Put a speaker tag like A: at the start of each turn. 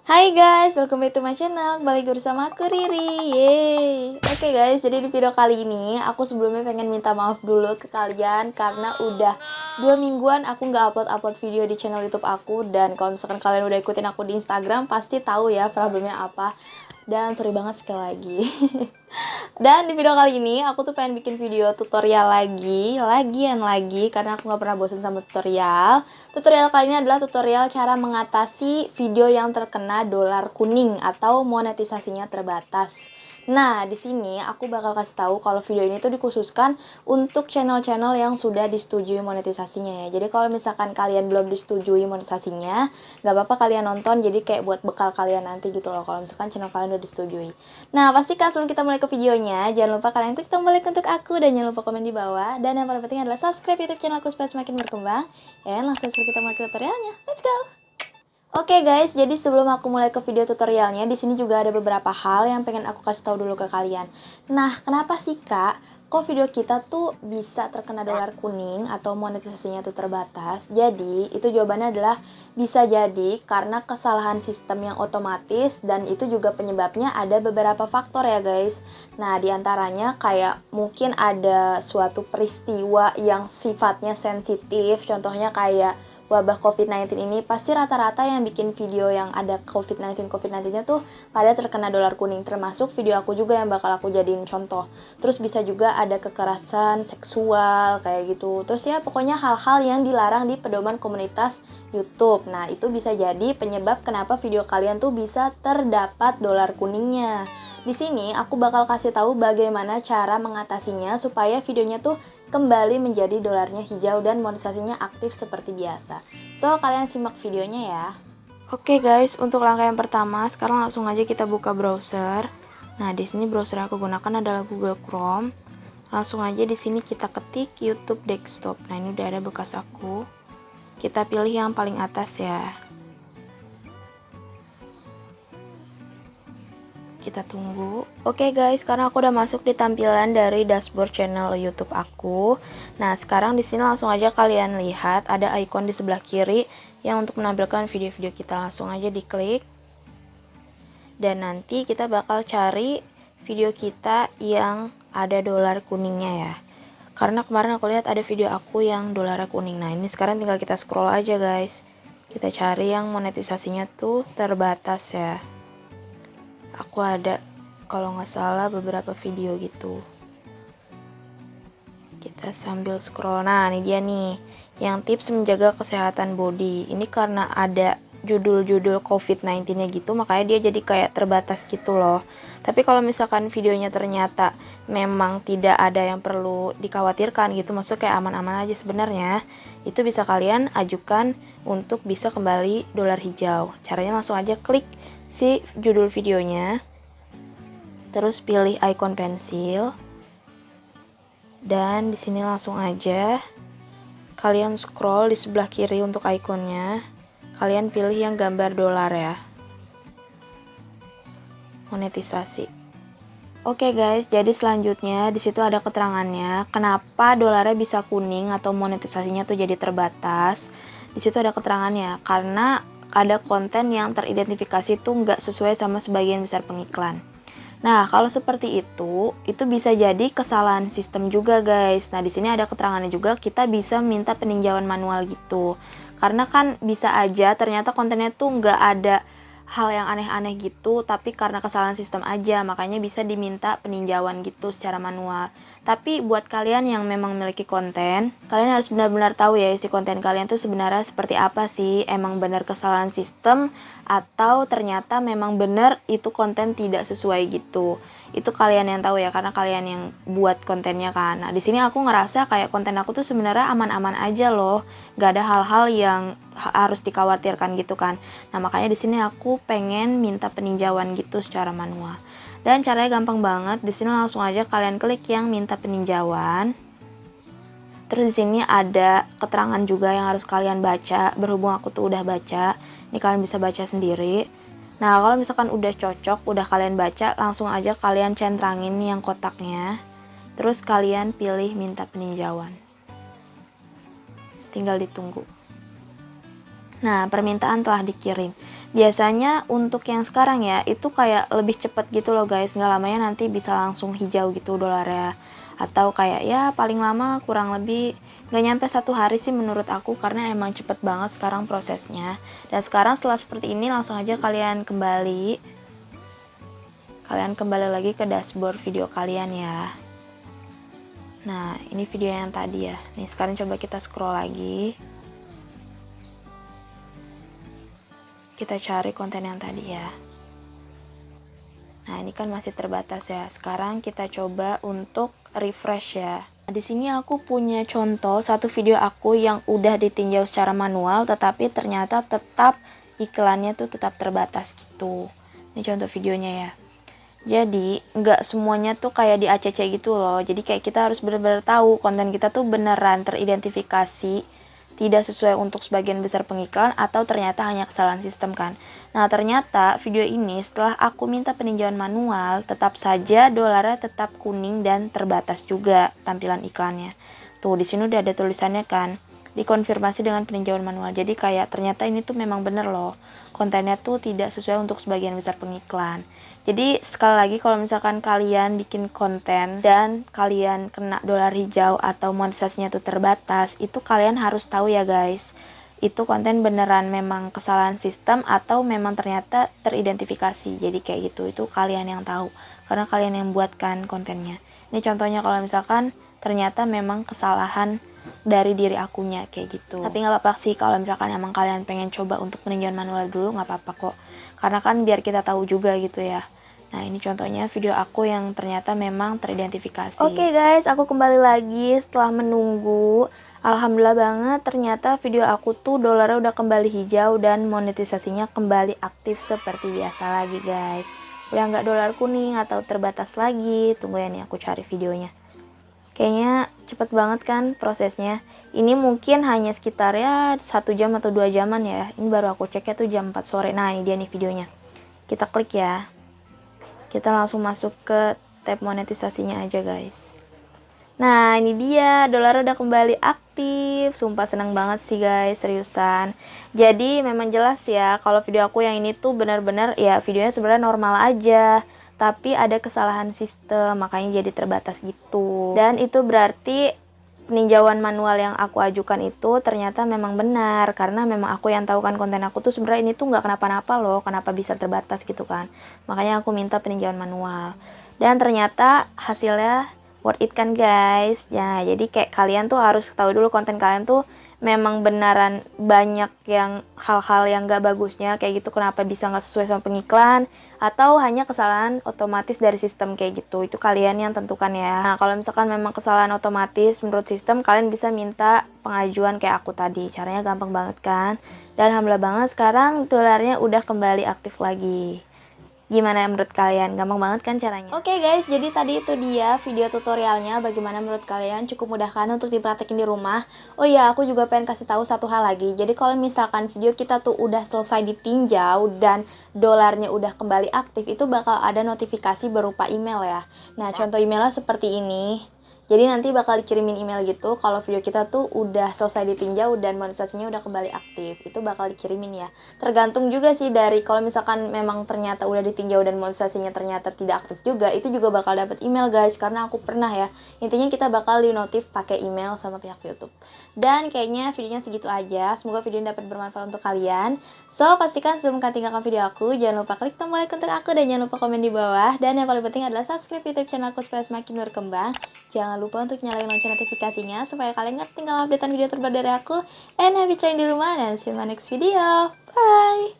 A: Hai guys, welcome back to my channel. Kembali lagi bersama aku Riri. Yeay. Oke guys, jadi di video kali ini aku sebelumnya pengen minta maaf dulu ke kalian karena udah 2 mingguan aku nggak upload video di channel YouTube aku. Dan kalau misalkan kalian udah ikutin aku di Instagram pasti tahu ya problemnya apa. Dan sorry banget sekali lagi. Dan di video kali ini aku tuh pengen bikin video tutorial lagi karena aku nggak pernah bosan sama tutorial. Tutorial kali ini adalah tutorial cara mengatasi video yang terkena dolar kuning atau monetisasinya terbatas. Nah, di sini aku bakal kasih tahu kalau video ini tuh dikhususkan untuk channel-channel yang sudah disetujui monetisasinya ya. Jadi kalau misalkan kalian belum disetujui monetisasinya, nggak apa-apa kalian nonton, jadi kayak buat bekal kalian nanti gitu loh kalau misalkan channel kalian udah disetujui. Nah, pastikan sebelum kita mulai ke videonya, jangan lupa kalian klik tombol like untuk aku dan jangan lupa komen di bawah. Dan yang paling penting adalah subscribe YouTube channel aku supaya semakin berkembang. Dan langsung saja kita mulai ke tutorialnya. Let's go! Oke guys, jadi sebelum aku mulai ke video tutorialnya, di sini juga ada beberapa hal yang pengen aku kasih tahu dulu ke kalian. Nah, kenapa sih Kak, kok video kita tuh bisa terkena dolar kuning atau monetisasinya tuh terbatas? Jadi, itu jawabannya adalah bisa jadi karena kesalahan sistem yang otomatis dan itu juga penyebabnya ada beberapa faktor ya guys. Nah, diantaranya kayak mungkin ada suatu peristiwa yang sifatnya sensitif, contohnya kayak wabah COVID-19 ini, pasti rata-rata yang bikin video yang ada COVID-19-nya tuh pada terkena dolar kuning, termasuk video aku juga yang bakal aku jadiin contoh. Terus bisa juga ada kekerasan seksual kayak gitu. Terus ya pokoknya hal-hal yang dilarang di pedoman komunitas YouTube. Nah, itu bisa jadi penyebab kenapa video kalian tuh bisa terdapat dolar kuningnya. Di sini aku bakal kasih tahu bagaimana cara mengatasinya supaya videonya tuh kembali menjadi dolarnya hijau dan monetisasinya aktif seperti biasa. So, kalian simak videonya ya. Oke guys, untuk langkah yang pertama, sekarang langsung aja kita buka browser. Nah, di sini browser yang aku gunakan adalah Google Chrome. Langsung aja di sini kita ketik YouTube Desktop. Nah, ini udah ada bekas aku. Kita pilih yang paling atas ya. Kita tunggu. Oke guys, sekarang aku udah masuk di tampilan dari dashboard channel YouTube aku. Nah, sekarang di sini langsung aja kalian lihat ada icon di sebelah kiri yang untuk menampilkan video-video kita. Langsung aja diklik. Dan nanti kita bakal cari video kita yang ada dolar kuningnya ya. Karena kemarin aku lihat ada video aku yang dolarnya kuning. Nah, ini sekarang tinggal kita scroll aja guys. Kita cari yang monetisasinya tuh terbatas ya. Aku ada kalau nggak salah beberapa video gitu. Kita sambil scroll. Nah, ini dia nih yang tips menjaga kesehatan body. Ini karena ada judul-judul COVID-19 nya gitu, makanya dia jadi kayak terbatas gitu loh. Tapi kalau misalkan videonya ternyata memang tidak ada yang perlu dikhawatirkan gitu, maksudnya kayak aman-aman aja sebenarnya, itu bisa kalian ajukan untuk bisa kembali dolar hijau. Caranya langsung aja klik si judul videonya, terus pilih icon pensil, dan di sini langsung aja kalian scroll di sebelah kiri untuk ikonnya, kalian pilih yang gambar dolar ya, monetisasi. Oke guys, jadi selanjutnya di situ ada keterangannya kenapa dolarnya bisa kuning atau monetisasinya tuh jadi terbatas. Di situ ada keterangannya karena ada konten yang teridentifikasi tuh nggak sesuai sama sebagian besar pengiklan. Nah, kalau seperti itu bisa jadi kesalahan sistem juga guys. Nah, di sini ada keterangannya juga, kita bisa minta peninjauan manual gitu. Karena kan bisa aja ternyata kontennya tuh nggak ada hal yang aneh-aneh gitu, tapi karena kesalahan sistem aja, makanya bisa diminta peninjauan gitu secara manual. Tapi buat kalian yang memang memiliki konten, kalian harus benar-benar tahu ya isi konten kalian tuh sebenarnya seperti apa sih, emang benar kesalahan sistem atau ternyata memang benar itu konten tidak sesuai gitu. Itu kalian yang tahu ya, karena kalian yang buat kontennya kan. Nah, di sini aku ngerasa kayak konten aku tuh sebenarnya aman-aman aja loh, gak ada hal-hal yang harus dikhawatirkan gitu kan. Nah, makanya di sini aku pengen minta peninjauan gitu secara manual. Dan caranya gampang banget. Di sini langsung aja kalian klik yang minta peninjauan. Terus di sini ada keterangan juga yang harus kalian baca. Berhubung aku tuh udah baca, ini kalian bisa baca sendiri. Nah, kalau misalkan udah cocok, udah kalian baca, langsung aja kalian centrangin yang kotaknya. Terus kalian pilih minta peninjauan. Tinggal ditunggu. Nah, permintaan telah dikirim. Biasanya untuk yang sekarang ya, itu kayak lebih cepet gitu loh guys. Nggak lamanya nanti bisa langsung hijau gitu dolarnya. Atau kayak ya paling lama kurang lebih nggak nyampe 1 hari sih menurut aku. Karena emang cepet banget sekarang prosesnya. Dan sekarang setelah seperti ini langsung aja kalian kembali. Kalian kembali lagi ke dashboard video kalian ya. Nah, ini video yang tadi ya. Nih sekarang coba kita scroll lagi. Kita cari konten yang tadi ya. Nah, ini kan masih terbatas ya. Sekarang kita coba untuk refresh ya. Nah, di sini aku punya contoh satu video aku yang udah ditinjau secara manual, tetapi ternyata tetap iklannya tuh tetap terbatas gitu. Ini contoh videonya ya. Jadi, nggak semuanya tuh kayak di ACC gitu loh. Jadi kayak kita harus benar-benar tahu konten kita tuh beneran teridentifikasi tidak sesuai untuk sebagian besar pengiklan atau ternyata hanya kesalahan sistem kan. Nah, ternyata video ini setelah aku minta peninjauan manual, tetap saja dolarnya tetap kuning dan terbatas juga tampilan iklannya. Tuh, di sini udah ada tulisannya kan, dikonfirmasi dengan peninjauan manual. Jadi kayak ternyata ini tuh memang bener loh. Kontennya tuh tidak sesuai untuk sebagian besar pengiklan. Jadi sekali lagi kalau misalkan kalian bikin konten dan kalian kena dolar hijau atau monetisasinya tuh terbatas, itu kalian harus tahu ya guys. Itu konten beneran memang kesalahan sistem atau memang ternyata teridentifikasi. Jadi kayak gitu, itu kalian yang tahu. Karena kalian yang buatkan kontennya. Ini contohnya kalau misalkan ternyata memang kesalahan dari diri akunya kayak gitu. Tapi nggak apa-apa sih kalau misalkan emang kalian pengen coba untuk peninjauan manual dulu, nggak apa-apa kok. Karena kan biar kita tahu juga gitu ya. Nah, ini contohnya video aku yang ternyata memang teridentifikasi. Oke guys, aku kembali lagi setelah menunggu. Alhamdulillah banget, ternyata video aku tuh dolarnya udah kembali hijau dan monetisasinya kembali aktif seperti biasa lagi guys. Udah nggak dolar kuning atau terbatas lagi. Tunggu ya nih, aku cari videonya. Kayaknya cepet banget kan prosesnya. Ini mungkin hanya sekitar ya 1 jam atau 2 jaman ya. Ini baru aku ceknya tuh jam 4 sore. Nah, ini dia nih videonya. Kita klik ya. Kita langsung masuk ke tab monetisasinya aja guys. Nah, ini dia, dolar udah kembali aktif. Sumpah seneng banget sih guys, seriusan. Jadi memang jelas ya, kalau video aku yang ini tuh benar-benar ya videonya sebenarnya normal aja, tapi ada kesalahan sistem, makanya jadi terbatas gitu. Dan itu berarti peninjauan manual yang aku ajukan itu ternyata memang benar, karena memang aku yang tahu kan konten aku tuh sebenarnya ini tuh nggak kenapa-napa loh, kenapa bisa terbatas gitu kan. Makanya aku minta peninjauan manual. Dan ternyata hasilnya worth it kan guys. Ya, jadi kayak kalian tuh harus tahu dulu konten kalian tuh memang beneran banyak yang hal-hal yang gak bagusnya kayak gitu, kenapa bisa nggak sesuai sama pengiklan, atau hanya kesalahan otomatis dari sistem kayak gitu. Itu kalian yang tentukan ya. Nah, kalau misalkan memang kesalahan otomatis menurut sistem, kalian bisa minta pengajuan kayak aku tadi. Caranya gampang banget kan. Dan alhamdulillah banget sekarang dolarnya udah kembali aktif lagi. Gimana menurut kalian? Gampang banget kan caranya? Oke guys, jadi tadi itu dia video tutorialnya. Bagaimana menurut kalian? Cukup mudah kan untuk dipraktekin di rumah? Oh iya, aku juga pengen kasih tahu satu hal lagi. Jadi kalau misalkan video kita tuh udah selesai ditinjau dan dolarnya udah kembali aktif, itu bakal ada notifikasi berupa email ya. Nah, contoh emailnya seperti ini. Jadi nanti bakal dikirimin email gitu kalau video kita tuh udah selesai ditinjau dan monetisasinya udah kembali aktif. Itu bakal dikirimin ya. Tergantung juga sih dari kalau misalkan memang ternyata udah ditinjau dan monetisasinya ternyata tidak aktif juga, itu juga bakal dapat email guys, karena aku pernah ya. Intinya kita bakal dinotif pakai email sama pihak YouTube. Dan kayaknya videonya segitu aja. Semoga video ini dapat bermanfaat untuk kalian. So, pastikan sebelum kalian tinggalkan video aku, jangan lupa klik tombol like untuk aku dan jangan lupa komen di bawah. Dan yang paling penting adalah subscribe YouTube channel aku supaya semakin berkembang. Jangan lupa untuk nyalain lonceng notifikasinya supaya kalian nggak ketinggalan updatean video terbaru dari aku. And happy trying di rumah dan see you in my next video. Bye!